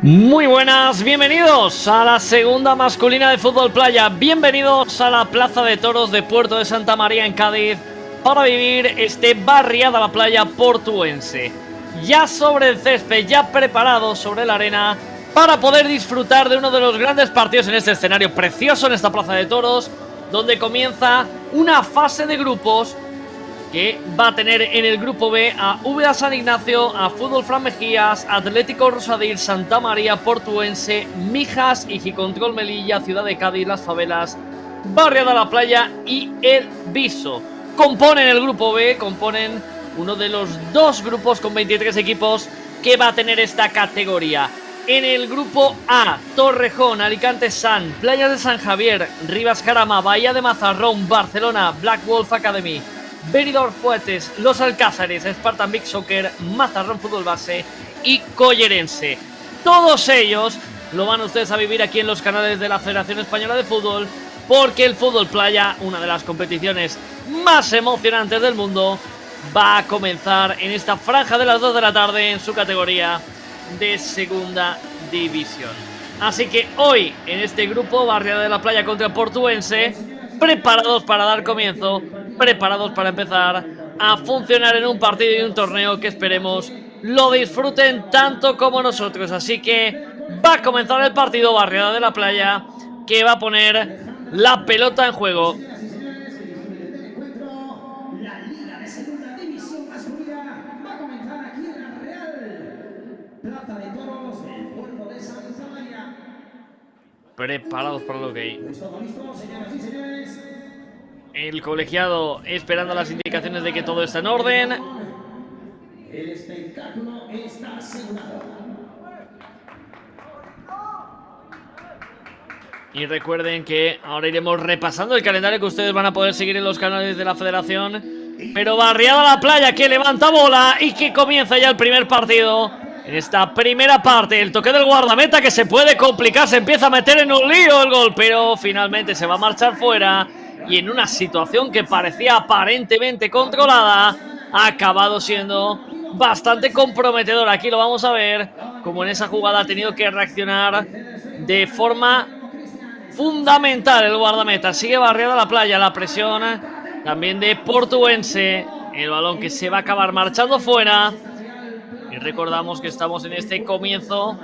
Muy buenas, bienvenidos a la segunda masculina de fútbol playa. Bienvenidos a la Plaza de Toros de Puerto de Santa María en Cádiz para vivir este Barriada a la Playa portuense. Ya sobre el césped, ya preparados sobre la arena para poder disfrutar de uno de los grandes partidos en este escenario precioso, en esta Plaza de Toros, donde comienza una fase de grupos que va a tener en el grupo B a Úbeda San Ignacio, a Fútbol Fran Mejías, Atlético Rosadir, Santa María Portuense, Mijas y Gicontrol Melilla, Ciudad de Cádiz, Las Favelas, Barriada a la Playa y El Viso. Componen el grupo B, componen uno de los dos grupos con 23 equipos que va a tener esta categoría. En el grupo A, Torrejón, Alicante San, Playas de San Javier, Rivas Jarama, Bahía de Mazarrón, Barcelona, Black Wolf Academy, Benidorm Fuertes, Los Alcázares, Spartan Big Soccer, Mazarrón Fútbol Base y Collerense. Todos ellos lo van ustedes a vivir aquí en los canales de la Federación Española de Fútbol, porque el fútbol playa, una de las competiciones más emocionantes del mundo, va a comenzar en esta franja de las 2 de la tarde en su categoría de segunda división. Así que hoy en este grupo, Barriada de la Playa contra Portuense, preparados para dar comienzo, preparados para empezar a funcionar en un partido y un torneo que esperemos lo disfruten tanto como nosotros. Así que va a comenzar el partido, Barriada de la Playa, que va a poner la pelota en juego. Preparados para lo que hay. El colegiado esperando las indicaciones de que todo está en orden. El espectáculo está asegurado. Y recuerden que ahora iremos repasando el calendario que ustedes van a poder seguir en los canales de la Federación. Pero Barriada a la Playa que levanta bola y que comienza ya el primer partido. En esta primera parte, el toque del guardameta que se puede complicar, se empieza a meter en un lío el gol, pero finalmente se va a marchar fuera. Y en una situación que parecía aparentemente controlada, ha acabado siendo bastante comprometedora. Aquí lo vamos a ver, como en esa jugada ha tenido que reaccionar de forma fundamental el guardameta. Sigue Barriada a la Playa, la presión también de Portuense. El balón que se va a acabar marchando fuera. Y recordamos que estamos en este comienzo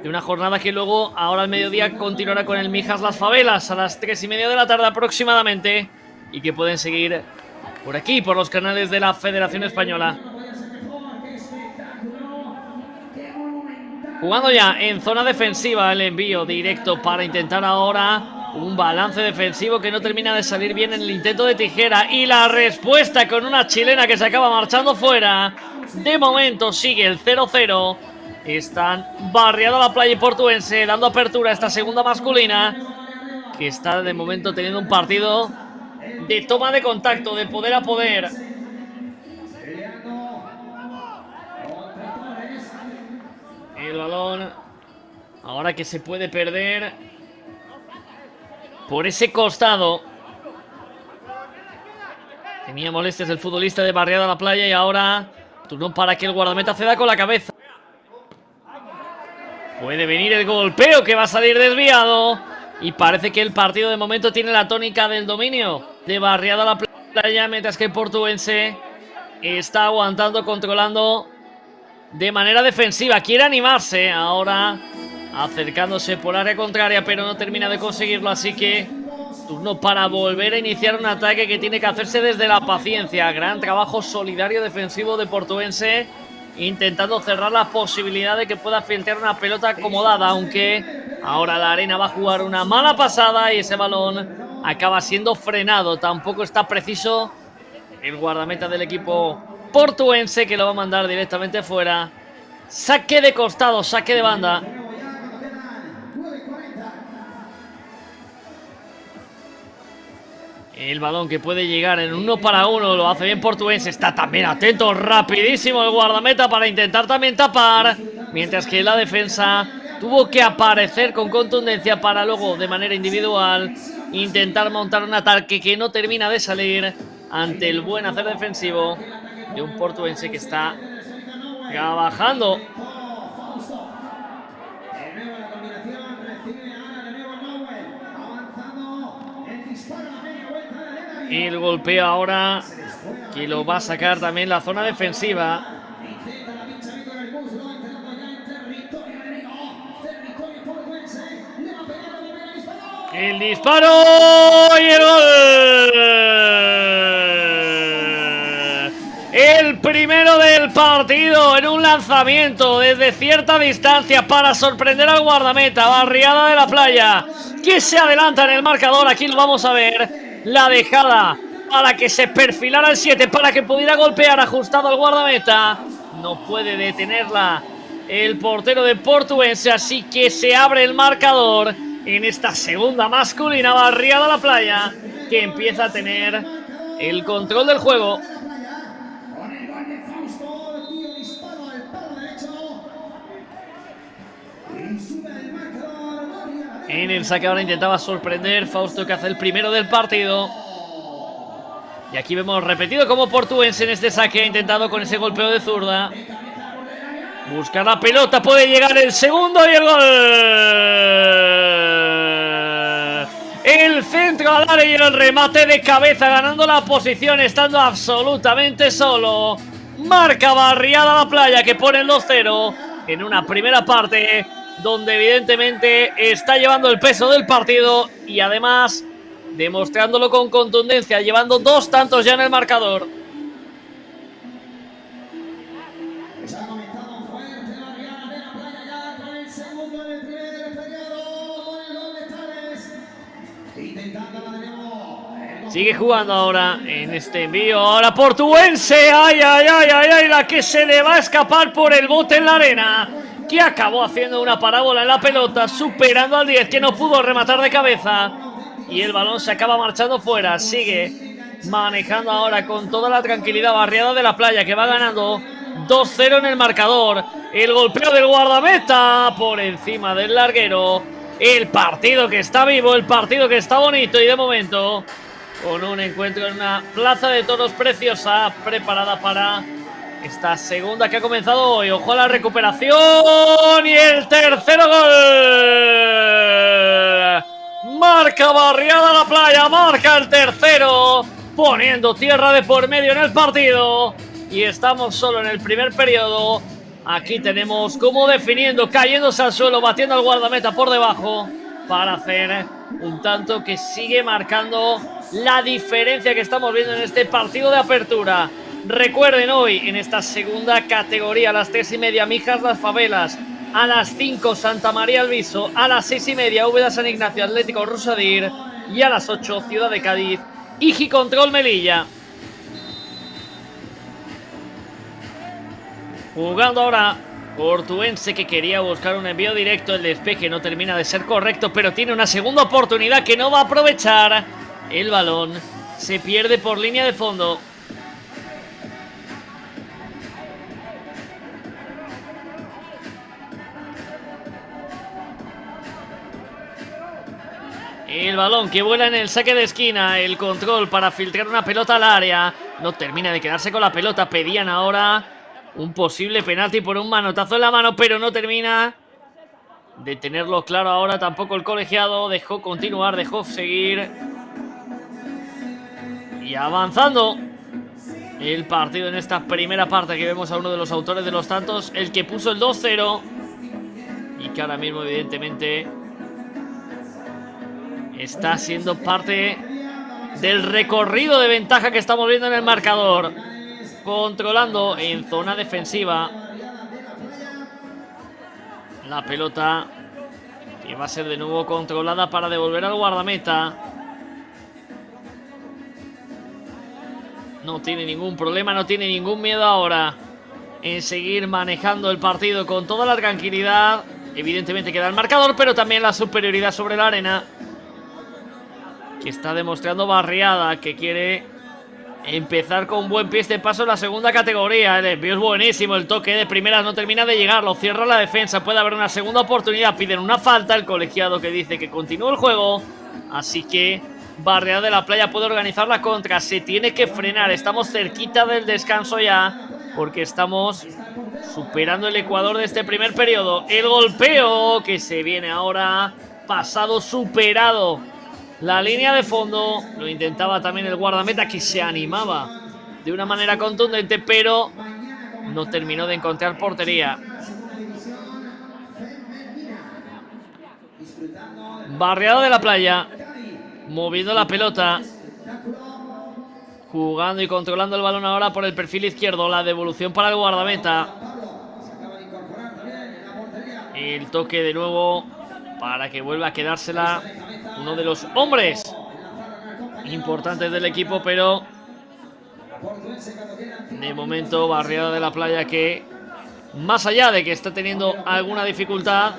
de una jornada que luego, ahora al mediodía, continuará con el Mijas Las Favelas a las 3:30 de la tarde aproximadamente, y que pueden seguir por aquí, por los canales de la Federación Española. Jugando ya en zona defensiva, el envío directo para intentar ahora un balance defensivo que no termina de salir bien en el intento de Tijera, y la respuesta con una chilena que se acaba marchando fuera. De momento sigue el 0-0. Están Barriada a la Playa y Portuense dando apertura a esta segunda masculina, que está de momento teniendo un partido de toma de contacto, de poder a poder. El balón ahora que se puede perder por ese costado. Tenía molestias el futbolista de Barriada a la Playa y ahora turno para que el guardameta ceda con la cabeza. Puede venir el golpeo que va a salir desviado. Y parece que el partido de momento tiene la tónica del dominio de Barriada a la Playa, mientras que el Portuense está aguantando, controlando de manera defensiva. Quiere animarse ahora, acercándose por área contraria, pero no termina de conseguirlo. Así que turno para volver a iniciar un ataque que tiene que hacerse desde la paciencia. Gran trabajo solidario defensivo de Portuense, intentando cerrar la posibilidad de que pueda filtrar una pelota acomodada, aunque ahora la Arena va a jugar una mala pasada y ese balón acaba siendo frenado. Tampoco está preciso el guardameta del equipo portuense, que lo va a mandar directamente fuera. Saque de costado, saque de banda. El balón que puede llegar en 1 para 1, lo hace bien Portuense, está también atento, rapidísimo el guardameta para intentar también tapar, mientras que la defensa tuvo que aparecer con contundencia para luego de manera individual intentar montar un ataque que no termina de salir ante el buen hacer defensivo de un Portuense que está trabajando. El golpeo ahora que lo va a sacar también la zona defensiva. El disparo y el gol. El primero del partido en un lanzamiento desde cierta distancia para sorprender al guardameta. Barriada de la Playa, que se adelanta en el marcador. Aquí lo vamos a ver. La dejada para que se perfilara el 7, para que pudiera golpear ajustado al guardameta. No puede detenerla el portero de Portuense, así que se abre el marcador en esta segunda masculina. Barriada la Playa, que empieza a tener el control del juego. En el saque ahora intentaba sorprender Fausto, que hace el primero del partido. Y aquí vemos repetido como Portuense en este saque ha intentado con ese golpeo de zurda buscar la pelota, puede llegar el segundo y el gol. El centro al área y el remate de cabeza, ganando la posición, estando absolutamente solo. Marca Barriada la Playa, que pone el 2-0 en una primera parte donde evidentemente está llevando el peso del partido y además demostrándolo con contundencia, llevando 2 tantos ya en el marcador. Sigue jugando ahora en este envío. Ahora Portuense. Ay, ay, ay, ay, ay, la que se le va a escapar por el bote en la arena, que acabó haciendo una parábola en la pelota, superando al 10, que no pudo rematar de cabeza. Y el balón se acaba marchando fuera. Sigue manejando ahora con toda la tranquilidad Barriada de la Playa, que va ganando 2-0 en el marcador. El golpeo del guardameta por encima del larguero. El partido que está vivo, el partido que está bonito, y de momento con un encuentro en una plaza de toros preciosa, preparada para esta segunda que ha comenzado hoy. Ojo a la recuperación y el tercero gol. Marca Barriada la Playa, marca el tercero, poniendo tierra de por medio en el partido. Y estamos solo en el primer periodo. Aquí tenemos como definiendo, cayéndose al suelo, batiendo al guardameta por debajo para hacer un tanto que sigue marcando la diferencia que estamos viendo en este partido de apertura. Recuerden, hoy en esta segunda categoría, a las 3:30 Mijas Las Favelas, a las 5 Santa María Alviso, a las 6:30 Úbeda San Ignacio Atlético Rusadir y a las 8 Ciudad de Cádiz Iji Control Melilla. Jugando ahora Portuense, que quería buscar un envío directo. El despeje no termina de ser correcto, pero tiene una segunda oportunidad que no va a aprovechar. El balón se pierde por línea de fondo. El balón que vuela en el saque de esquina. El control para filtrar una pelota al área. No termina de quedarse con la pelota. Pedían ahora un posible penalti por un manotazo en la mano, pero no termina de tenerlo claro ahora tampoco el colegiado. Dejó continuar, dejó seguir. Y avanzando el partido en esta primera parte, que vemos a uno de los autores de los tantos, el que puso el 2-0 y que ahora mismo evidentemente está siendo parte del recorrido de ventaja que estamos viendo en el marcador, controlando en zona defensiva la pelota, que va a ser de nuevo controlada para devolver al guardameta. No tiene ningún problema, no tiene ningún miedo ahora en seguir manejando el partido con toda la tranquilidad. Evidentemente queda el marcador, pero también la superioridad sobre la arena, que está demostrando Barriada, que quiere empezar con buen pie este paso en la segunda categoría. El envío es buenísimo, el toque de primeras no termina de llegar, lo cierra la defensa, puede haber una segunda oportunidad, piden una falta, el colegiado que dice que continúe el juego, así que Barriada de la Playa puede organizar la contra, se tiene que frenar, estamos cerquita del descanso ya, porque estamos superando el ecuador de este primer periodo. El golpeo que se viene ahora, pasado, superado la línea de fondo, lo intentaba también el guardameta, que se animaba de una manera contundente, pero no terminó de encontrar portería. Barriada de la Playa, moviendo la pelota, jugando y controlando el balón ahora por el perfil izquierdo. La devolución para el guardameta. El toque de nuevo para que vuelva a quedársela uno de los hombres importantes del equipo, pero de momento Barriada de la Playa, que más allá de que está teniendo alguna dificultad,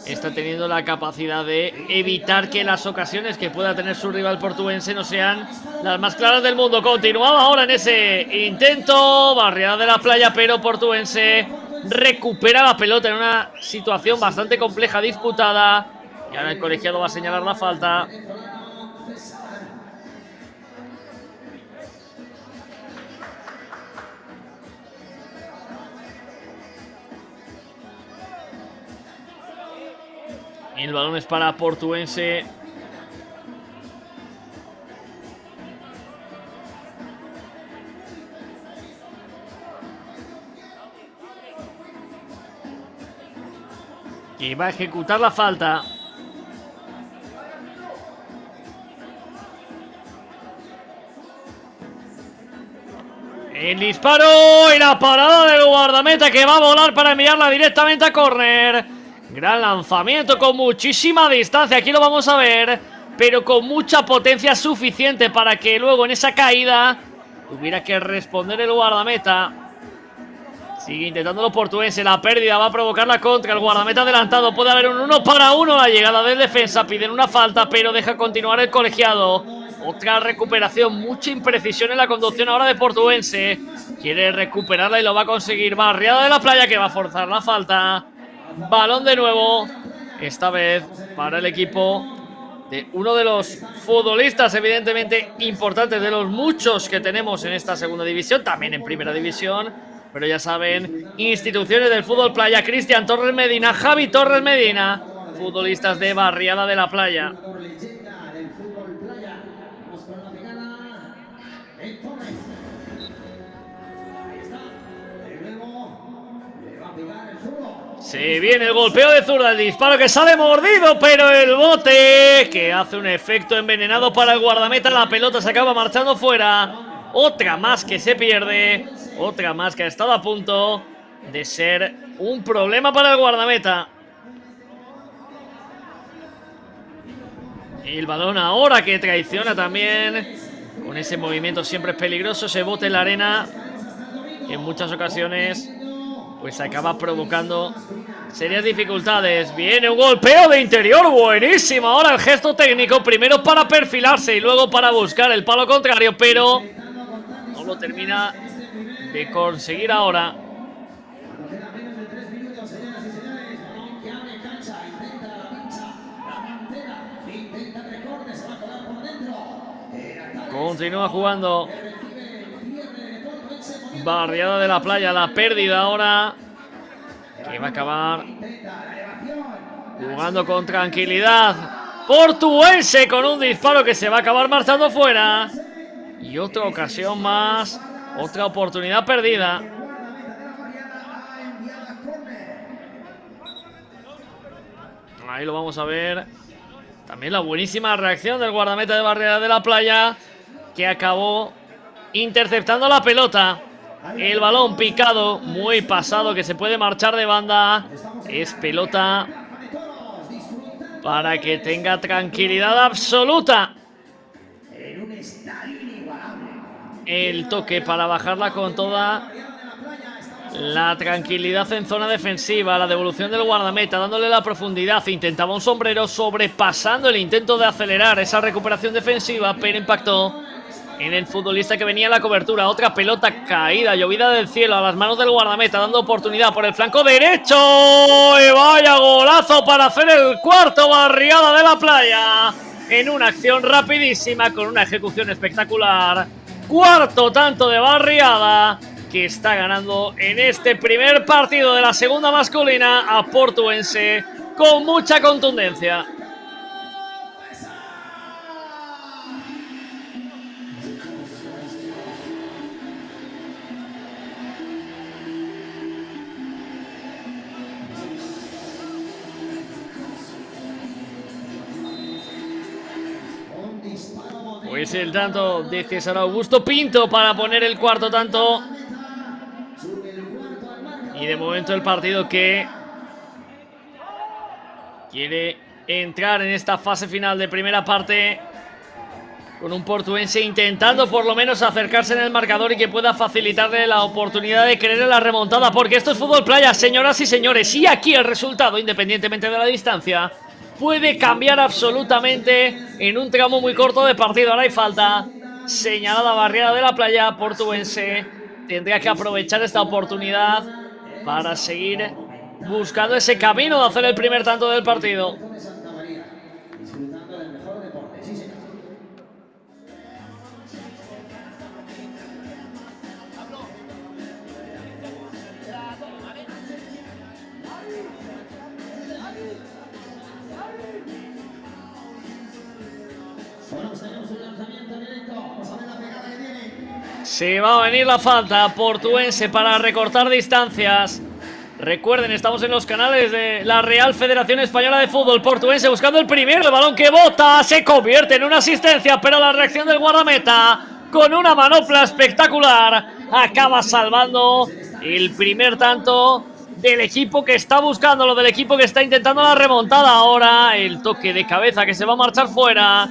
está teniendo la capacidad de evitar que las ocasiones que pueda tener su rival portuense no sean las más claras del mundo. Continuaba ahora en ese intento Barriada de la Playa, pero portuense recupera la pelota en una situación bastante compleja, disputada, y ahora el colegiado va a señalar la falta. El balón es para portuense. Que va a ejecutar la falta. El disparo y la parada del guardameta, que va a volar para enviarla directamente a córner. Gran lanzamiento con muchísima distancia, aquí lo vamos a ver, pero con mucha potencia suficiente para que luego en esa caída tuviera que responder el guardameta. Sigue intentándolo portuense, la pérdida va a provocar la contra, el guardameta adelantado, puede haber un 1 para 1, la llegada del defensa, piden una falta, pero deja continuar el colegiado. Otra recuperación, mucha imprecisión en la conducción ahora de portuense, quiere recuperarla y lo va a conseguir. Barriada de la Playa, que va a forzar la falta. Balón de nuevo, esta vez para el equipo de uno de los futbolistas evidentemente importantes, de los muchos que tenemos en esta segunda división, también en primera división, pero ya saben, instituciones del fútbol playa: Cristian Torres Medina, Javi Torres Medina, futbolistas de Barriada de la Playa. Se viene el golpeo de zurda, el disparo que sale mordido, pero el bote que hace un efecto envenenado para el guardameta. La pelota se acaba marchando fuera. Otra más que se pierde, otra más que ha estado a punto de ser un problema para el guardameta. El balón ahora que traiciona también, con ese movimiento siempre es peligroso, ese bote en la arena, que en muchas ocasiones pues acaba provocando serias dificultades. Viene un golpeo de interior, buenísimo. Ahora el gesto técnico, primero para perfilarse y luego para buscar el palo contrario, pero no lo termina de conseguir ahora. Continúa jugando Barriada de la Playa, la pérdida ahora, que va a acabar jugando con tranquilidad. Portuense con un disparo que se va a acabar marchando fuera. Y otra ocasión más, otra oportunidad perdida. Ahí lo vamos a ver. También la buenísima reacción del guardameta de Barriada de la Playa, que acabó interceptando la pelota. El balón picado, muy pasado, que se puede marchar de banda. Es pelota para que tenga tranquilidad absoluta. El toque para bajarla con toda la tranquilidad en zona defensiva. La devolución del guardameta, dándole la profundidad. Intentaba un sombrero, sobrepasando el intento de acelerar esa recuperación defensiva, pero impactó en el futbolista que venía en la cobertura. Otra pelota caída, llovida del cielo, a las manos del guardameta, dando oportunidad por el flanco derecho. Y vaya golazo para hacer el cuarto. Barriada de la Playa, en una acción rapidísima, con una ejecución espectacular. Cuarto tanto de Barriada, que está ganando en este primer partido de la segunda masculina a Portuense con mucha contundencia. Pues el tanto de César Augusto Pinto para poner el cuarto tanto. Y de momento el partido que quiere entrar en esta fase final de primera parte, con un portuense intentando por lo menos acercarse en el marcador y que pueda facilitarle la oportunidad de creer en la remontada, porque esto es fútbol playa, señoras y señores, y aquí el resultado, independientemente de la distancia, puede cambiar absolutamente en un tramo muy corto de partido. Ahora hay falta señalada, Barriada de la Playa. Portuense tendría que aprovechar esta oportunidad para seguir buscando ese camino de hacer el primer tanto del partido. Se va a venir la falta portuense para recortar distancias. Recuerden, estamos en los canales de la Real Federación Española de Fútbol. Portuense buscando el primero, el balón que bota, se convierte en una asistencia, pero la reacción del guardameta, con una manopla espectacular, acaba salvando el primer tanto del equipo que está buscándolo, del equipo que está intentando la remontada. Ahora el toque de cabeza que se va a marchar fuera.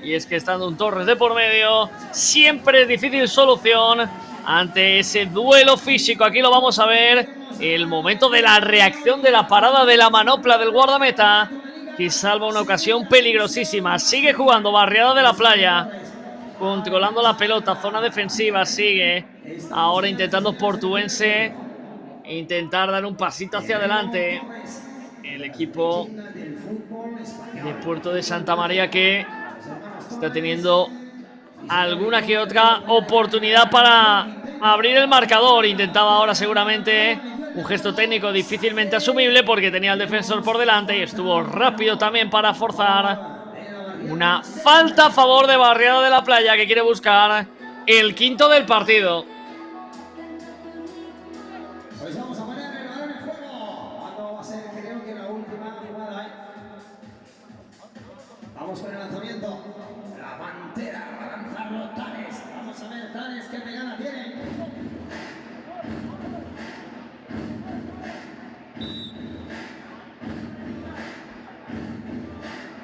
Y es que estando un Torres de por medio, siempre es difícil solución ante ese duelo físico. Aquí lo vamos a ver, el momento de la reacción de la parada de la manopla del guardameta, que salva una ocasión peligrosísima. Sigue jugando Barriada de la Playa, controlando la pelota, zona defensiva, sigue. Ahora intentando Portuense intentar dar un pasito hacia adelante. El equipo de Puerto de Santa María, que está teniendo alguna que otra oportunidad para abrir el marcador. Intentaba ahora seguramente un gesto técnico difícilmente asumible, porque tenía al defensor por delante y estuvo rápido también para forzar una falta a favor de Barriada de la Playa, que quiere buscar el quinto del partido. Pues vamos a poner el balón en juego. ¿Cuándo va a ser? Creo que la última jugada. Vamos con el lanzamiento. La Pantera va a lanzarlo Tanes. Vamos a ver Tanes qué pegada tiene.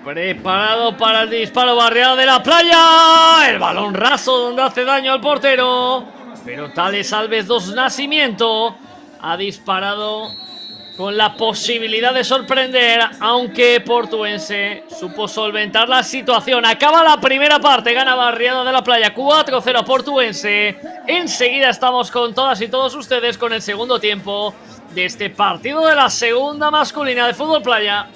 Preparado para el disparo, Barriada de la Playa. El balón raso donde hace daño al portero. Pero Tales Alves dos Nacimiento ha disparado con la posibilidad de sorprender, aunque Portuense supo solventar la situación. Acaba la primera parte, gana Barriada de la Playa 4-0 Portuense. Enseguida estamos con todas y todos ustedes con el segundo tiempo de este partido de la segunda masculina de fútbol playa.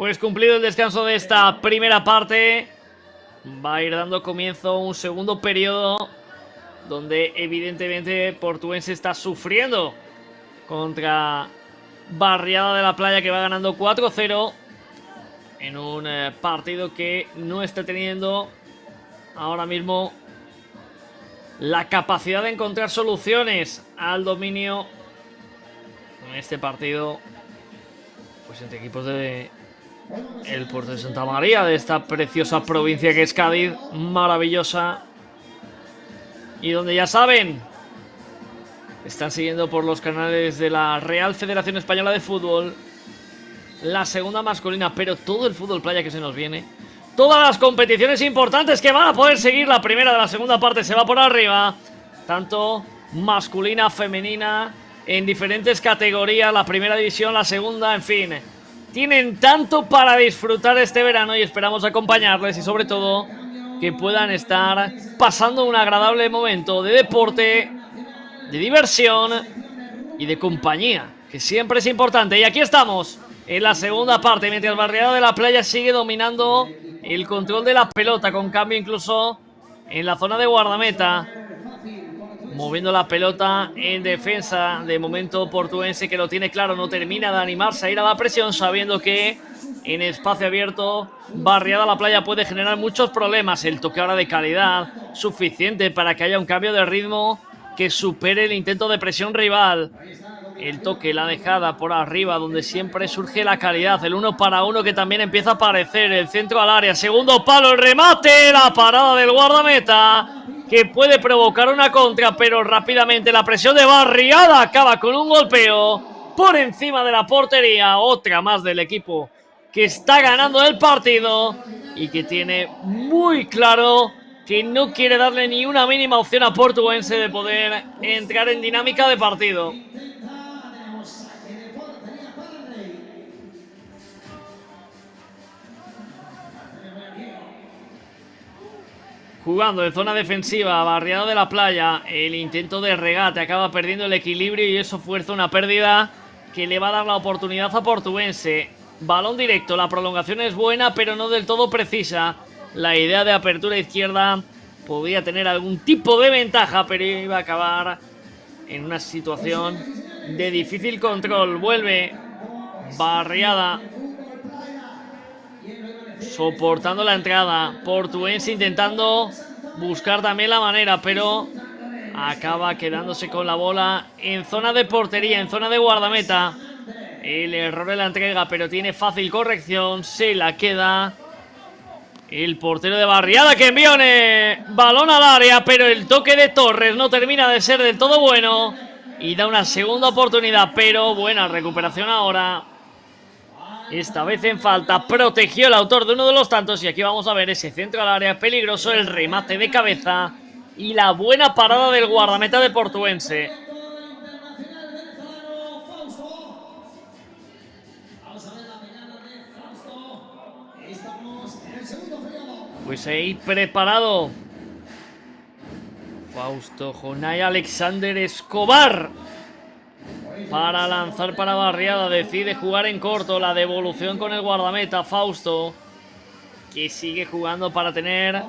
Pues cumplido el descanso de esta primera parte, va a ir dando comienzo un segundo periodo donde evidentemente Portuense está sufriendo contra Barriada de la Playa, que va ganando 4-0 en un partido que no está teniendo ahora mismo la capacidad de encontrar soluciones al dominio en este partido, pues entre equipos de el Puerto de Santa María, de esta preciosa provincia que es Cádiz, maravillosa, y donde ya saben, están siguiendo por los canales de la Real Federación Española de Fútbol la segunda masculina, pero todo el fútbol playa que se nos viene, todas las competiciones importantes que van a poder seguir. La primera de la segunda parte se va por arriba, tanto masculina, femenina, en diferentes categorías, la primera división, la segunda, en fin. Tienen tanto para disfrutar este verano y esperamos acompañarles y sobre todo que puedan estar pasando un agradable momento de deporte, de diversión y de compañía, que siempre es importante. Y aquí estamos en la segunda parte, mientras Barriada de la Playa sigue dominando el control de la pelota, con cambio incluso en la zona de guardameta, moviendo la pelota en defensa. De momento Portuense, que lo tiene claro, no termina de animarse a ir a la presión, sabiendo que en espacio abierto Barriada de la Playa puede generar muchos problemas. El toque ahora de calidad suficiente para que haya un cambio de ritmo que supere el intento de presión rival. El toque, la dejada por arriba, donde siempre surge la calidad. El 1 para 1 que también empieza a aparecer. El centro al área, segundo palo, el remate, la parada del guardameta, que puede provocar una contra, pero rápidamente la presión de Barriada acaba con un golpeo por encima de la portería. Otra más del equipo que está ganando el partido y que tiene muy claro que no quiere darle ni una mínima opción a Portuense de poder entrar en dinámica de partido. Jugando en zona defensiva, Barriada de la Playa, el intento de regate acaba perdiendo el equilibrio y eso fuerza una pérdida que le va a dar la oportunidad a Portuense. Balón directo, la prolongación es buena pero no del todo precisa. La idea de apertura izquierda podía tener algún tipo de ventaja, pero iba a acabar en una situación de difícil control. Vuelve Barriada, soportando la entrada. Portuense intentando buscar también la manera, pero acaba quedándose con la bola en zona de portería, en zona de guardameta. El error de la entrega, pero tiene fácil corrección. Se la queda el portero de Barriada, que envía un balón al área, pero el toque de Torres no termina de ser del todo bueno y da una segunda oportunidad, pero buena recuperación ahora. Esta vez en falta, protegió el autor de uno de los tantos y aquí vamos a ver ese centro al área peligroso, el remate de cabeza y la buena parada del guardameta de Portuense. Pues ahí preparado Fausto Jonay Alexander Escobar para lanzar para Barriada. Decide jugar en corto, la devolución con el guardameta Fausto, que sigue jugando para tener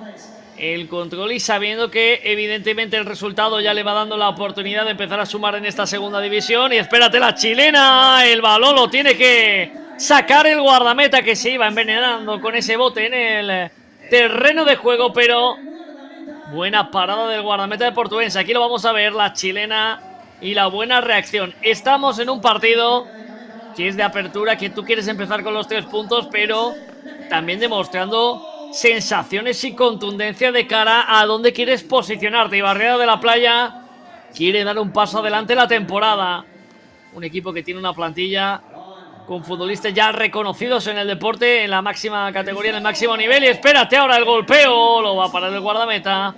el control y sabiendo que evidentemente el resultado ya le va dando la oportunidad de empezar a sumar en esta segunda división. Y espérate, la chilena, el balón lo tiene que sacar el guardameta, que se iba envenenando con ese bote en el terreno de juego, pero buena parada del guardameta de Portuense. Aquí lo vamos a ver, la chilena y la buena reacción. Estamos en un partido que es de apertura, que tú quieres empezar con los 3 puntos, pero también demostrando sensaciones y contundencia de cara a dónde quieres posicionarte. Y Barriada de la Playa quiere dar un paso adelante la temporada. Un equipo que tiene una plantilla con futbolistas ya reconocidos en el deporte, en la máxima categoría, en el máximo nivel. Y espérate, ahora el golpeo lo va a parar el guardameta,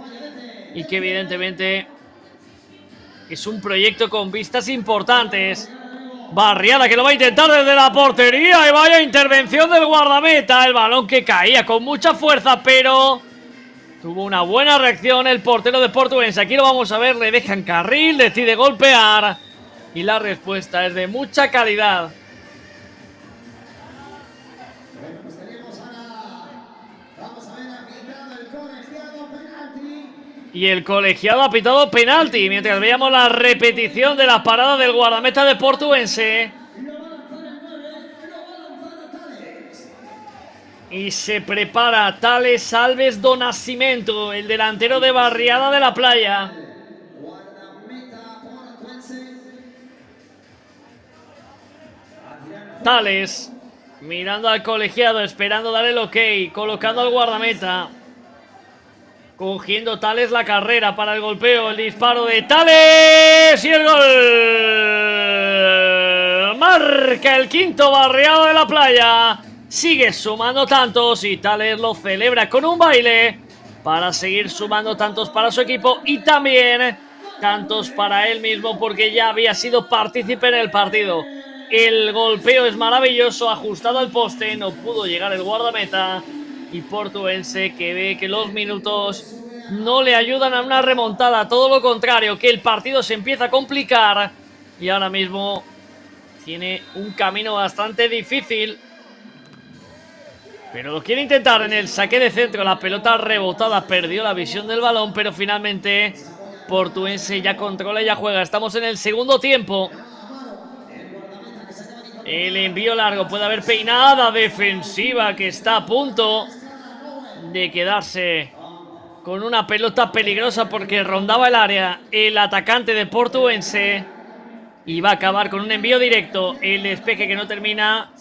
y que evidentemente es un proyecto con vistas importantes. Barriada, que lo va a intentar desde la portería, y vaya intervención del guardameta. El balón que caía con mucha fuerza, pero tuvo una buena reacción el portero de Portuense. Aquí lo vamos a ver, le dejan carril, decide golpear y la respuesta es de mucha calidad. Y el colegiado ha pitado penalti, mientras veíamos la repetición de la parada del guardameta de Portuense. Y se prepara Thales Alves do Nascimento, el delantero de Barriada de la Playa. Thales mirando al colegiado, esperando dar el ok, colocando al guardameta. Cogiendo Thales la carrera para el golpeo, el disparo de Thales y el gol. Marca el quinto Barriada de la Playa. Sigue sumando tantos y Thales lo celebra con un baile para seguir sumando tantos para su equipo y también tantos para él mismo, porque ya había sido partícipe en el partido. El golpeo es maravilloso, ajustado al poste, no pudo llegar el guardameta. Y Portuense, que ve que los minutos no le ayudan a una remontada, todo lo contrario, que el partido se empieza a complicar y ahora mismo tiene un camino bastante difícil. Pero lo quiere intentar en el saque de centro, la pelota rebotada, perdió la visión del balón, pero finalmente Portuense ya controla y ya juega. Estamos en el segundo tiempo. El envío largo, puede haber peinada defensiva que está a punto de quedarse con una pelota peligrosa porque rondaba el área el atacante de Portuense y va a acabar con un envío directo. El despeje que no termina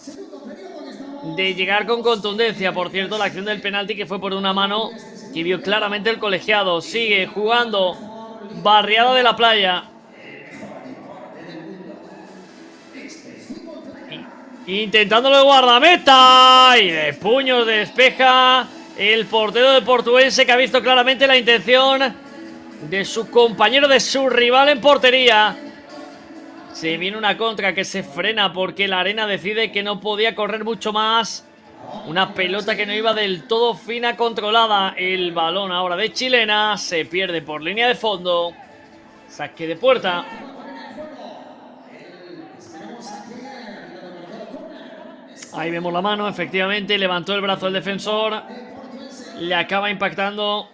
de llegar con contundencia. Por cierto, la acción del penalti que fue por una mano que vio claramente el colegiado. Sigue jugando Barriada de la Playa. Intentándolo de guardameta y de puños despeja el portero de Portuense, que ha visto claramente la intención de su compañero, de su rival en portería. Se viene una contra que se frena porque la arena decide que no podía correr mucho más. Una pelota que no iba del todo fina, controlada. El balón ahora de Chilena se pierde por línea de fondo. Saque de puerta. Ahí vemos la mano, efectivamente, levantó el brazo el defensor. Le acaba impactando.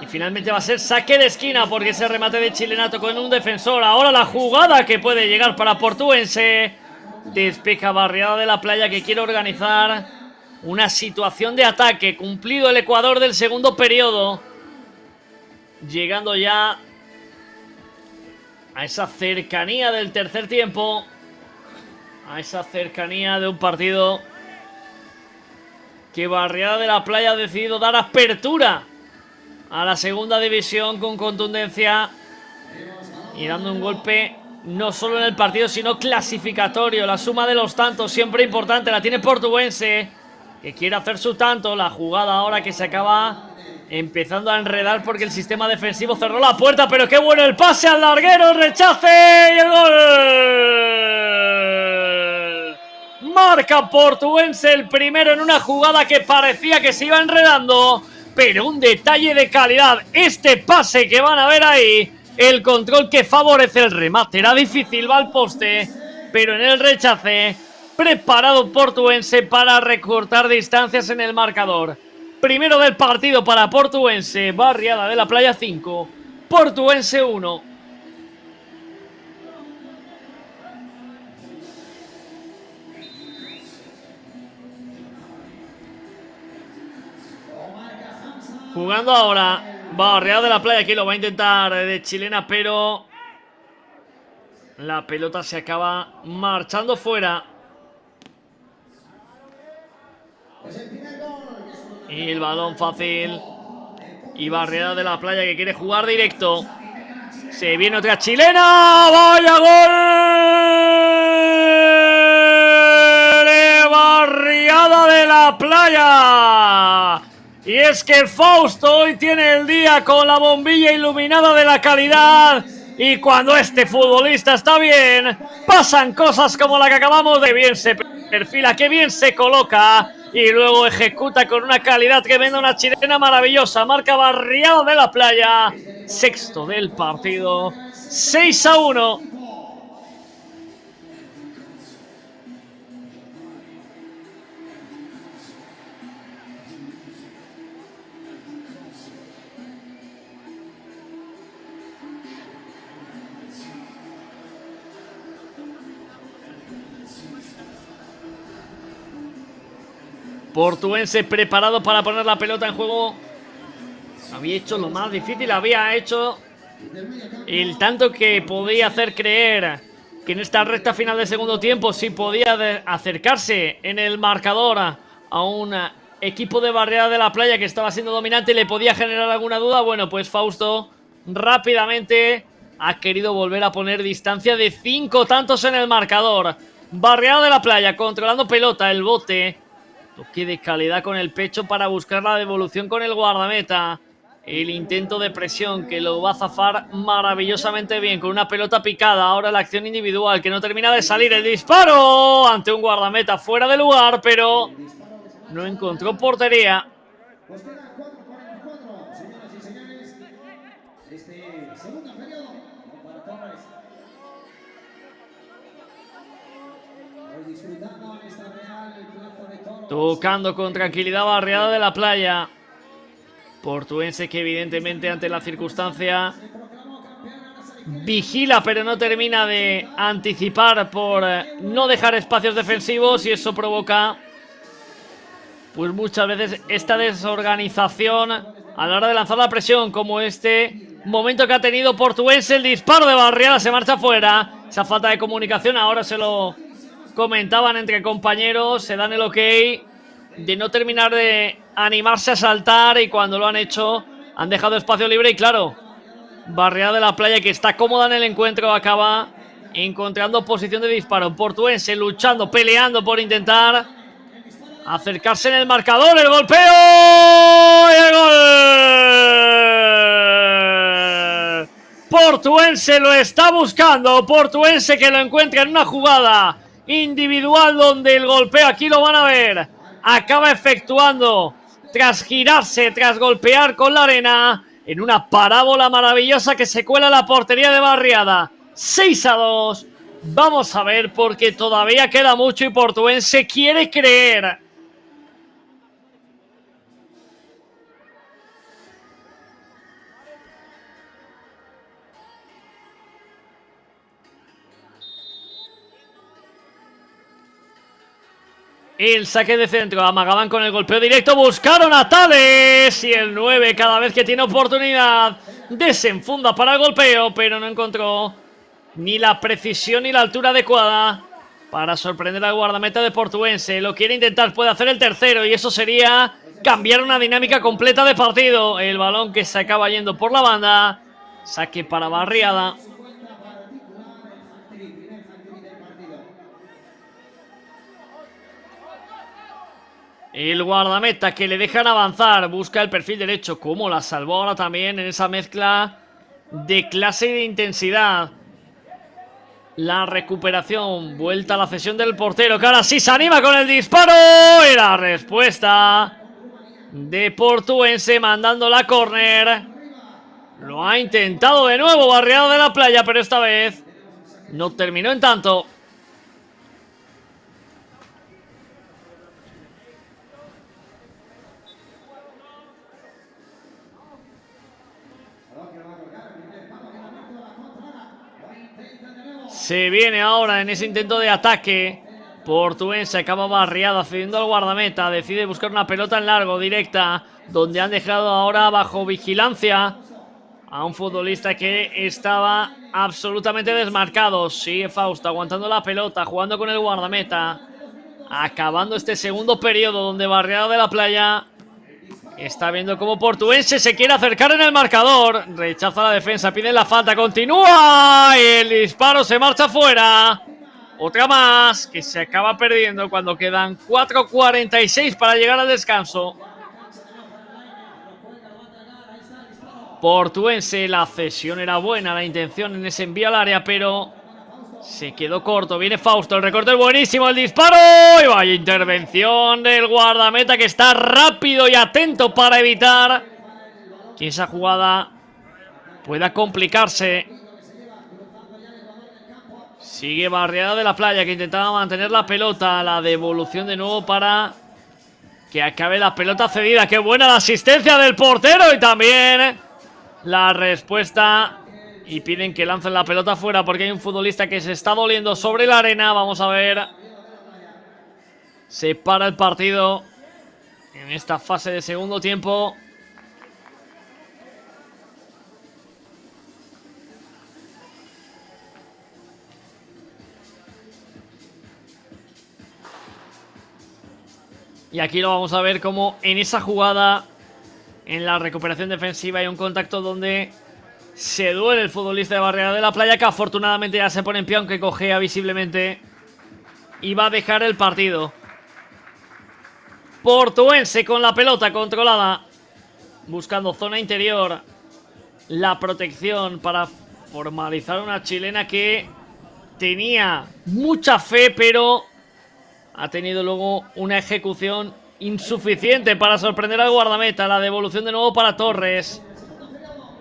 Y finalmente va a ser saque de esquina porque ese remate de Chilena tocó en un defensor. Ahora la jugada que puede llegar para Portuense. Despeja Barriada de la Playa, que quiere organizar una situación de ataque. Cumplido el Ecuador del segundo periodo. Llegando ya a esa cercanía del tercer tiempo. A esa cercanía de un partido que Barriada de la Playa ha decidido dar apertura a la segunda división con contundencia y dando un golpe no solo en el partido sino clasificatorio. La suma de los tantos siempre importante, la tiene Portuense, que quiere hacer su tanto. La jugada ahora que se acaba empezando a enredar porque el sistema defensivo cerró la puerta, pero qué bueno el pase al larguero, el rechace y el gol. Marca Portuense el primero en una jugada que parecía que se iba enredando, pero un detalle de calidad, este pase que van a ver ahí, el control que favorece el remate, era difícil, va al poste, pero en el rechace, preparado Portuense para recortar distancias en el marcador. Primero del partido para Portuense, Barriada de la Playa 5, Portuense 1. Jugando ahora Barriada de la Playa, que lo va a intentar de Chilena, pero la pelota se acaba marchando fuera. Y el balón fácil. Y Barriada de la Playa, que quiere jugar directo. Se viene otra chilena. ¡Vaya gol! De Barriada de la Playa. Y es que Fausto hoy tiene el día con la bombilla iluminada de la calidad. Y cuando este futbolista está bien, pasan cosas como la que acabamos de ver. Bien se perfila, que bien se coloca y luego ejecuta con una calidad que vende una chilena maravillosa. Marca Barriada de la Playa, sexto del partido, 6-1. portuense preparado para poner la pelota en juego. Había hecho lo más difícil, había hecho el tanto que podía hacer creer que en esta recta final de segundo tiempo sí podía acercarse en el marcador a un equipo de Barriada de la Playa que estaba siendo dominante y le podía generar alguna duda. Bueno, pues Fausto rápidamente ha querido volver a poner distancia de 5 tantos en el marcador. Barriada de la Playa controlando pelota, el bote, toque de calidad con el pecho para buscar la devolución con el guardameta. El intento de presión que lo va a zafar maravillosamente bien con una pelota picada. Ahora la acción individual que no termina de salir. El disparo ante un guardameta fuera de lugar, pero no encontró portería. Pues queda 4:44, señoras y señores. Este segundo periodo para Torres. Hoy disfrutando en esta Real Plaza de Toros. Tocando con tranquilidad Barriada de la Playa. Portuense que evidentemente ante la circunstancia vigila pero no termina de anticipar por no dejar espacios defensivos, y eso provoca pues muchas veces esta desorganización a la hora de lanzar la presión, como este momento que ha tenido Portuense. El disparo de Barriada se marcha fuera. Esa falta de comunicación, ahora se lo comentaban entre compañeros, se dan el ok de no terminar de animarse a saltar, y cuando lo han hecho han dejado espacio libre. Y claro, Barriada de la Playa, que está cómoda en el encuentro, acaba encontrando posición de disparo. Portuense luchando, peleando por intentar acercarse en el marcador. El golpeo y el gol. Portuense lo está buscando. Portuense que lo encuentra en una jugada individual donde el golpeo, aquí lo van a ver, acaba efectuando tras girarse, tras golpear con la arena, en una parábola maravillosa que se cuela en la portería de Barriada. 6-2. Vamos a ver, porque todavía queda mucho y Portuense quiere creer. El saque de centro, amagaban con el golpeo directo, buscaron a Tales, y el 9 cada vez que tiene oportunidad desenfunda para el golpeo, pero no encontró ni la precisión ni la altura adecuada para sorprender al guardameta de Portuense. Lo quiere intentar, puede hacer el tercero, y eso sería cambiar una dinámica completa de partido. El balón que se acaba yendo por la banda, saque para Barriada. El guardameta que le dejan avanzar, busca el perfil derecho, como la salvó ahora también en esa mezcla de clase y de intensidad. La recuperación, vuelta a la cesión del portero, que ahora sí se anima con el disparo, y la respuesta de Portuense mandando la córner. Lo ha intentado de nuevo Barriada de la Playa, pero esta vez no terminó en tanto. Se viene ahora en ese intento de ataque. Portuense acaba Barriada cediendo al guardameta. Decide buscar una pelota en largo, directa, donde han dejado ahora bajo vigilancia a un futbolista que estaba absolutamente desmarcado. Sigue Fausto aguantando la pelota, jugando con el guardameta, acabando este segundo periodo donde Barriada de la Playa está viendo cómo Portuense se quiere acercar en el marcador. Rechaza la defensa, pide la falta, continúa, y el disparo se marcha fuera. Otra más que se acaba perdiendo cuando quedan 4:46 para llegar al descanso. Portuense, la cesión era buena, la intención en ese envío al área, pero se quedó corto. Viene Fausto, el recorte es buenísimo, el disparo, y vaya intervención del guardameta, que está rápido y atento para evitar que esa jugada pueda complicarse. Sigue Barriada de la Playa, que intentaba mantener la pelota. La devolución de nuevo para que acabe la pelota cedida. ¡Qué buena la asistencia del portero! Y también la respuesta. Y piden que lancen la pelota fuera porque hay un futbolista que se está doliendo sobre la arena. Vamos a ver. Se para el partido en esta fase de segundo tiempo. Y aquí lo vamos a ver como en esa jugada, en la recuperación defensiva, hay un contacto donde se duele el futbolista de Barriada de la Playa, que afortunadamente ya se pone en pie, aunque cojea visiblemente, y va a dejar el partido. Portuense con la pelota controlada, buscando zona interior, la protección para formalizar una chilena que tenía mucha fe, pero ha tenido luego una ejecución insuficiente para sorprender al guardameta. La devolución de nuevo para Torres.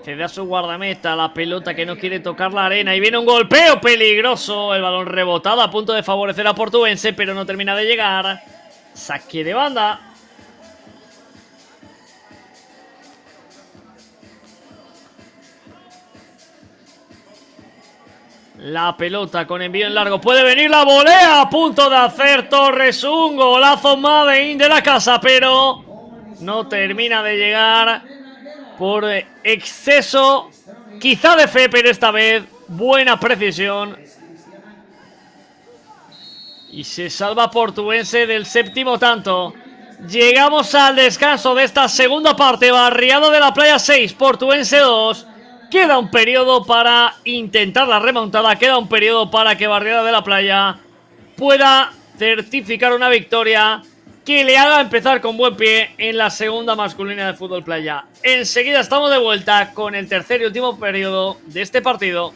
Cede a su guardameta la pelota, que no quiere tocar la arena. Y viene un golpeo peligroso. El balón rebotado a punto de favorecer a Portuense, pero no termina de llegar. Saque de banda. La pelota con envío en largo. Puede venir la volea. A punto de hacer Torres un golazo Made in de la casa, pero no termina de llegar por exceso, quizá de fe, pero esta vez buena precisión. Y se salva Portuense del séptimo tanto. Llegamos al descanso de esta segunda parte. Barriada de la Playa 6, Portuense 2. Queda un periodo para intentar la remontada. Queda un periodo para que Barriada de la Playa pueda certificar una victoria que le haga empezar con buen pie en la segunda masculina de fútbol playa. Enseguida estamos de vuelta con el tercer y último periodo de este partido.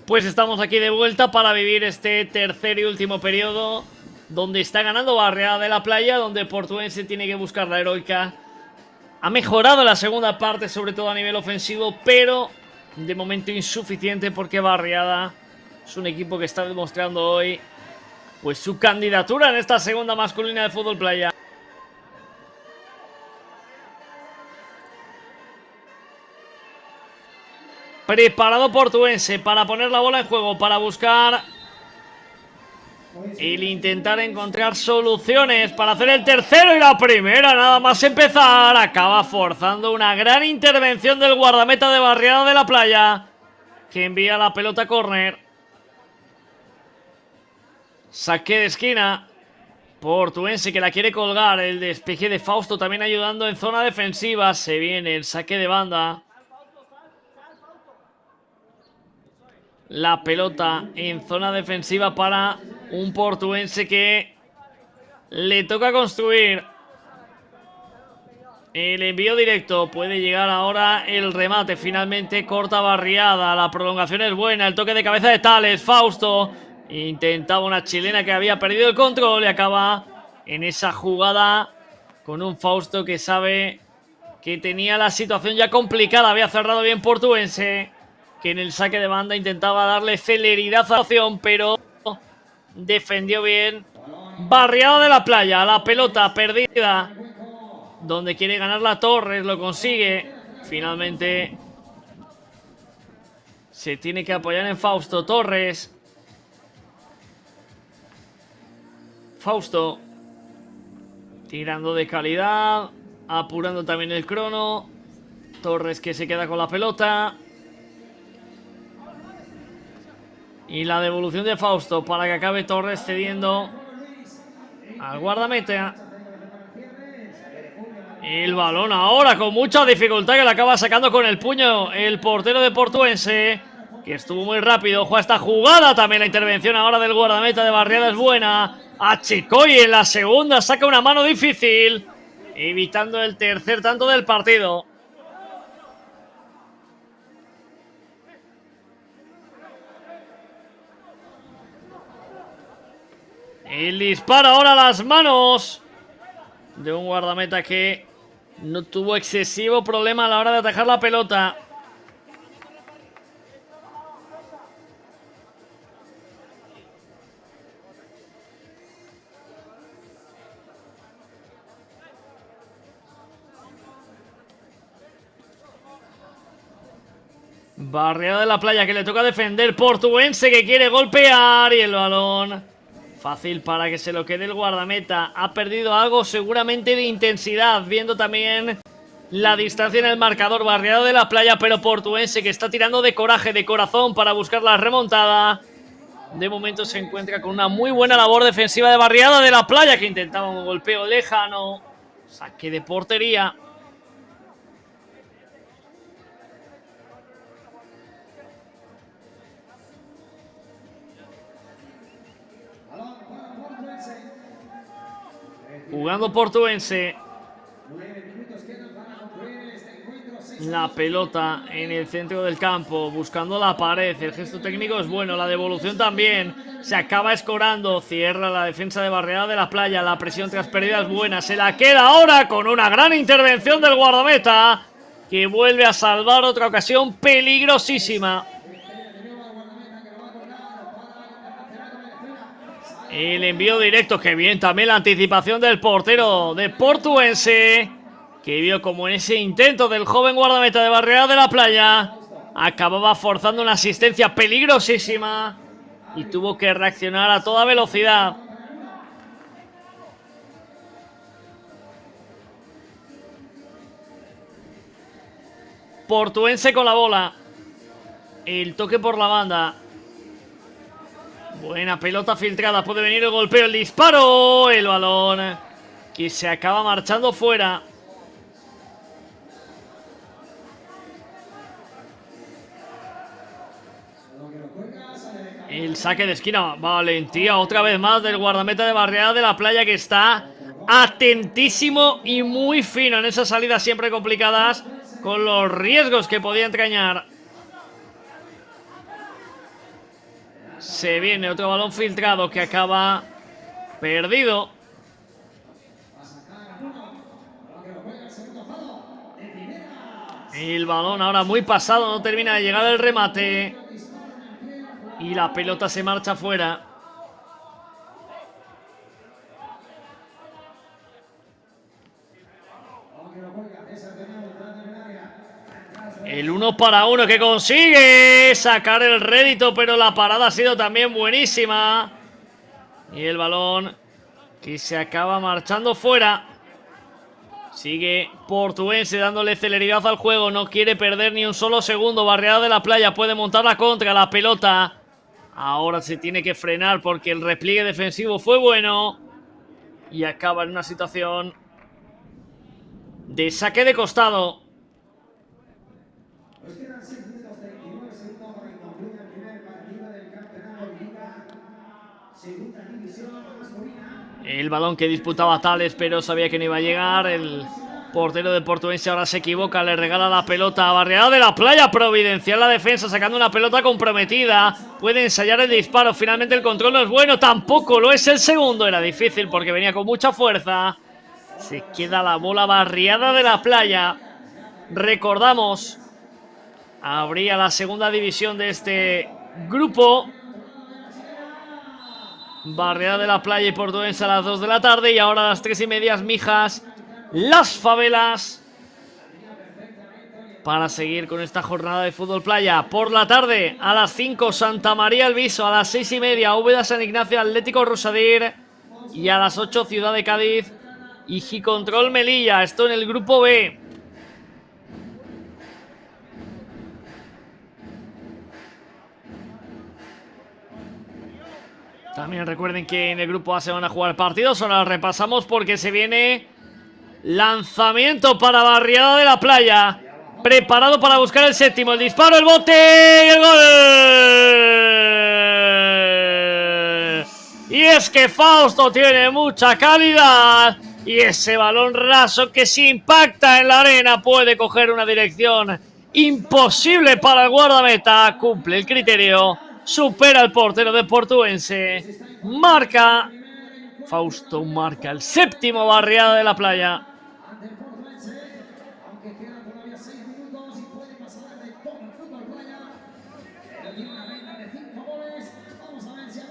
Pues estamos aquí de vuelta para vivir este tercer y último periodo, donde está ganando Barriada de la Playa, donde Portuense tiene que buscar la heroica. Ha mejorado la segunda parte, sobre todo a nivel ofensivo, pero de momento insuficiente porque Barriada es un equipo que está demostrando hoy pues su candidatura en esta segunda masculina de fútbol playa. Preparado Portuense para poner la bola en juego, para buscar el intentar encontrar soluciones para hacer el tercero y la primera. Nada más empezar, acaba forzando una gran intervención del guardameta de Barriada de la Playa, que envía la pelota a córner. Saque de esquina. Portuense que la quiere colgar. El despeje de Fausto también ayudando en zona defensiva. Se viene el saque de banda. La pelota en zona defensiva para un Portuense que le toca construir. El envío directo, puede llegar ahora el remate, finalmente corta Barriada, la prolongación es buena, el toque de cabeza de Tales, Fausto intentaba una chilena que había perdido el control y acaba en esa jugada con un Fausto que sabe que tenía la situación ya complicada, había cerrado bien Portuense, que en el saque de banda intentaba darle celeridad a la acción, pero defendió bien Barriada de la Playa. La pelota perdida donde quiere ganar la Torres, lo consigue. Finalmente se tiene que apoyar en Fausto. Torres, Fausto tirando de calidad, apurando también el crono. Torres que se queda con la pelota. Y la devolución de Fausto para que acabe Torres cediendo al guardameta. El balón ahora con mucha dificultad que la acaba sacando con el puño el portero de Portuense, que estuvo muy rápido. Juega esta jugada, también la intervención ahora del guardameta de Barriada es buena. Achicoy en la segunda saca una mano difícil, evitando el tercer tanto del partido. El disparo ahora a las manos de un guardameta que no tuvo excesivo problema a la hora de atajar la pelota. Barriada de la Playa que le toca defender. Portuense que quiere golpear y el balón fácil para que se lo quede el guardameta. Ha perdido algo seguramente de intensidad, viendo también la distancia en el marcador. Barriada de la Playa, pero Portuense que está tirando de coraje, de corazón para buscar la remontada. De momento se encuentra con una muy buena labor defensiva de Barriada de la Playa, que intentaba un golpeo lejano. Saque de portería. Jugando Portuense. La pelota en el centro del campo, buscando la pared. El gesto técnico es bueno, la devolución también. Se acaba escorando, cierra la defensa de Barriada de la Playa. La presión tras pérdida es buena, se la queda ahora con una gran intervención del guardameta, que vuelve a salvar otra ocasión peligrosísima. El envío directo, que bien también la anticipación del portero de Portuense, que vio como en ese intento del joven guardameta de Barriada de la Playa acababa forzando una asistencia peligrosísima y tuvo que reaccionar a toda velocidad. Portuense con la bola. El toque por la banda. Buena pelota filtrada, puede venir el golpeo, el disparo, el balón que se acaba marchando fuera. El saque de esquina, valentía otra vez más del guardameta de Barriada de la Playa, que está atentísimo y muy fino en esas salidas siempre complicadas, con los riesgos que podía entrañar. Se viene otro balón filtrado que acaba perdido. El balón ahora muy pasado, no termina de llegar el remate. Y la pelota se marcha fuera. El 1 para 1 que consigue sacar el rédito, pero la parada ha sido también buenísima. Y el balón que se acaba marchando fuera. Sigue Portuense dándole celeridad al juego. No quiere perder ni un solo segundo. Barriada de la Playa puede montar la contra. La pelota ahora se tiene que frenar porque el repliegue defensivo fue bueno. Y acaba en una situación de saque de costado. Nos quedan 6 minutos 39 segundos para que concluya el primer partido del campeonato Liga Segunda División Masculina. El balón que disputaba Tales, pero sabía que no iba a llegar. El portero de Portuense ahora se equivoca, le regala la pelota a Barriada de la Playa. Providencial la defensa, sacando una pelota comprometida. Puede ensayar el disparo, finalmente el control no es bueno. Tampoco lo es el segundo, era difícil porque venía con mucha fuerza. Se queda la bola Barriada de la Playa. Recordamos, habría la segunda división de este grupo. Barriada de la Playa y Portuense a las 2 de la tarde. Y ahora a las 3:30 Mijas, Las Favelas, para seguir con esta jornada de fútbol playa. Por la tarde, a las 5 Santa María El Viso, a las 6:30 Úbeda San Ignacio Atlético Rosadir. Y a las 8 Ciudad de Cádiz y Gicontrol Melilla. Esto en el grupo B. También recuerden que en el grupo A se van a jugar partidos. Ahora repasamos porque se viene lanzamiento para Barriada de la Playa. Preparado para buscar el séptimo. El disparo, el bote y el gol. Y es que Fausto tiene mucha calidad. Y ese balón raso que si impacta en la arena puede coger una dirección imposible para el guardameta. Cumple el criterio. Supera al portero de Portuense. Marca Fausto, marca el séptimo. Barriada de la Playa.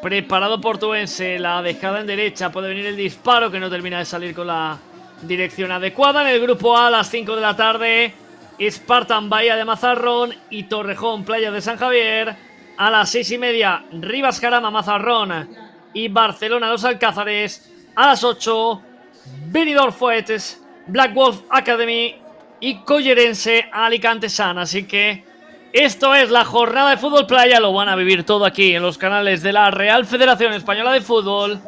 Preparado Portuense, la dejada en derecha, puede venir el disparo que no termina de salir con la dirección adecuada. En el grupo A, a las 5 de la tarde, Spartan Bahía de Mazarrón y Torrejón Playa de San Javier. A las 6:30, Rivas Jarama Mazarrón y Barcelona Los Alcázares. A las 8, Benidorm Fuetes, Black Wolf Academy y Collerense Alicante San. Así que esto es la jornada de fútbol playa. Lo van a vivir todo aquí en los canales de la Real Federación Española de Fútbol.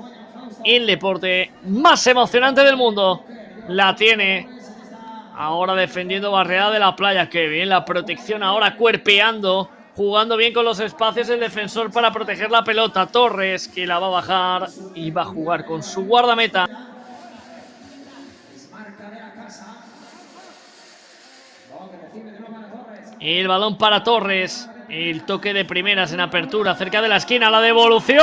El deporte más emocionante del mundo la tiene ahora defendiendo Barriada de la Playa. Que bien la protección ahora, cuerpeando, jugando bien con los espacios el defensor para proteger la pelota. Torres, que la va a bajar y va a jugar con su guardameta. El balón para Torres. El toque de primeras en apertura cerca de la esquina. La devolución.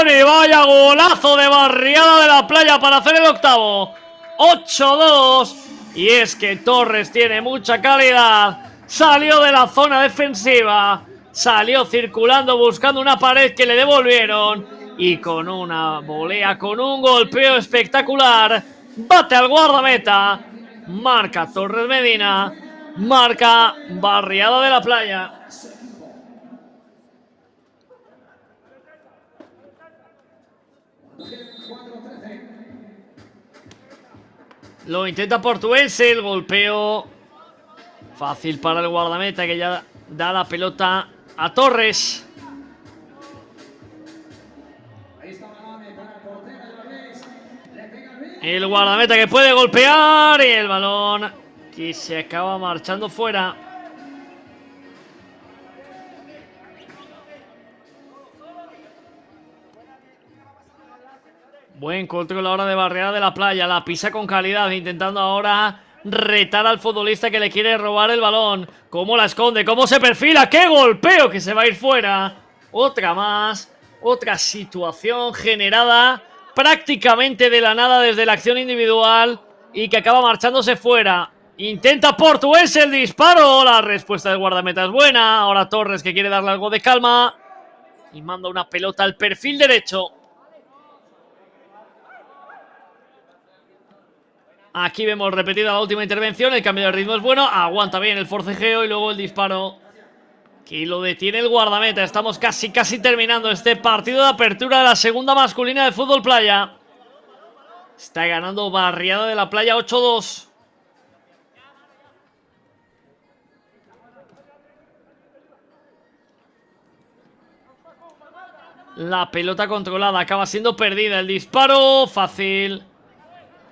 Y vaya golazo de Barriada de la Playa para hacer el octavo. 8-2. Y es que Torres tiene mucha calidad. Salió de la zona defensiva. Salió circulando buscando una pared que le devolvieron. Y con una volea, con un golpeo espectacular, bate al guardameta. Marca Torres Medina. Marca Barriada de la Playa. Lo intenta Portuense. El golpeo fácil para el guardameta, que ya da la pelota a Torres. El guardameta que puede golpear. Y el balón que se acaba marchando fuera. Buen control ahora de Barriada de la Playa. La pisa con calidad, intentando ahora retar al futbolista que le quiere robar el balón. ¿Cómo la esconde? ¿Cómo se perfila? ¡Qué golpeo! Que se va a ir fuera. Otra más, otra situación generada prácticamente de la nada desde la acción individual y que acaba marchándose fuera. Intenta Portuense el disparo, la respuesta del guardameta es buena. Ahora Torres, que quiere darle algo de calma y manda una pelota al perfil derecho. Aquí vemos repetida la última intervención, el cambio de ritmo es bueno, aguanta bien el forcejeo y luego el disparo que lo detiene el guardameta. Estamos casi terminando este partido de apertura de la segunda masculina de fútbol playa. Está ganando Barriada de la Playa 8-2. La pelota controlada acaba siendo perdida. El disparo fácil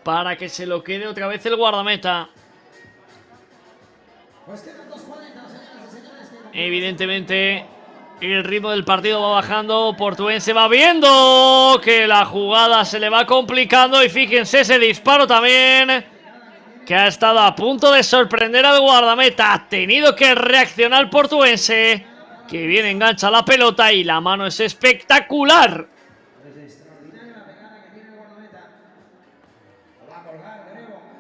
para que se lo quede otra vez el guardameta. Evidentemente el ritmo del partido va bajando. Portuense va viendo que la jugada se le va complicando. Y fíjense ese disparo también, que ha estado a punto de sorprender al guardameta. Ha tenido que reaccionar Portuense, que bien engancha la pelota y la mano es espectacular.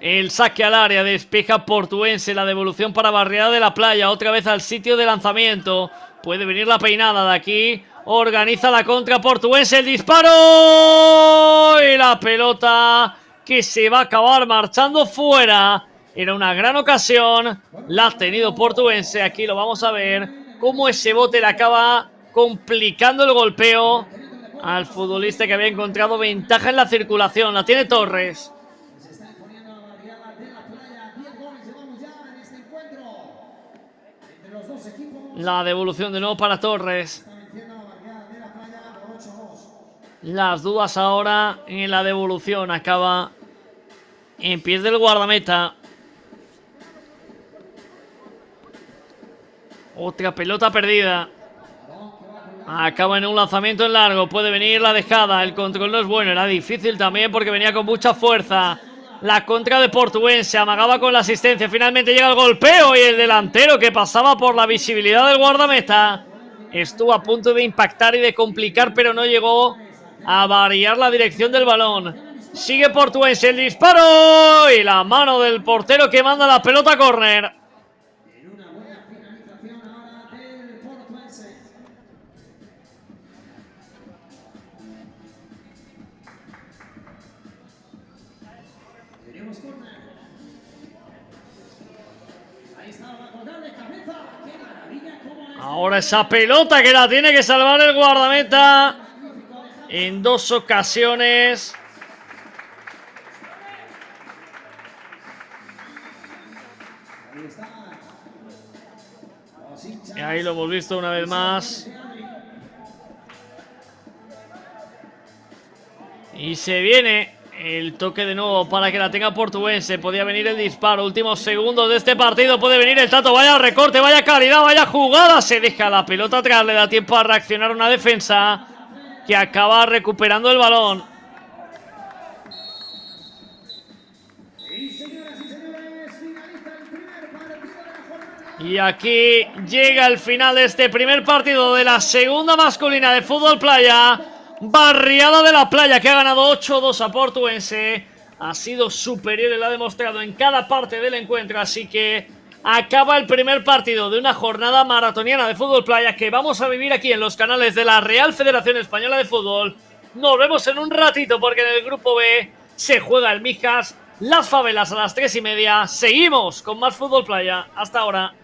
El saque al área, despeja Portuense, la devolución para Barriada de la Playa, otra vez al sitio de lanzamiento. Puede venir la peinada de aquí, organiza la contra Portuense, el disparo y la pelota que se va a acabar marchando fuera. Era una gran ocasión, la ha tenido Portuense, aquí lo vamos a ver, cómo ese bote le acaba complicando el golpeo al futbolista que había encontrado ventaja en la circulación. La tiene Torres. La devolución de nuevo para Torres. Las dudas ahora en la devolución. Acaba en pies del guardameta. Otra pelota perdida. Acaba en un lanzamiento en largo. Puede venir la dejada. El control no es bueno. Era difícil también porque venía con mucha fuerza. La contra de Portuense, amagaba con la asistencia. Finalmente llega el golpeo y el delantero, que pasaba por la visibilidad del guardameta, estuvo a punto de impactar y de complicar, pero no llegó a variar la dirección del balón. Sigue Portuense, el disparo y la mano del portero que manda la pelota a córner. Ahora esa pelota que la tiene que salvar el guardameta en dos ocasiones. Y ahí lo hemos visto una vez más. Y se viene el toque de nuevo para que la tenga Portuense. Podía venir el disparo. Últimos segundos de este partido. Puede venir el tanto. Vaya recorte, vaya calidad, vaya jugada. Se deja la pelota atrás. Le da tiempo a reaccionar una defensa que acaba recuperando el balón. Y aquí llega el final de este primer partido de la segunda masculina de fútbol playa. Barriada de la Playa, que ha ganado 8-2 a Portuense. Ha sido superior y lo ha demostrado en cada parte del encuentro. Así que acaba el primer partido de una jornada maratoniana de fútbol playa que vamos a vivir aquí en los canales de la Real Federación Española de Fútbol. Nos vemos en un ratito porque en el grupo B se juega el Mijas Las Favelas a las 3:30. Seguimos con más fútbol playa. Hasta ahora.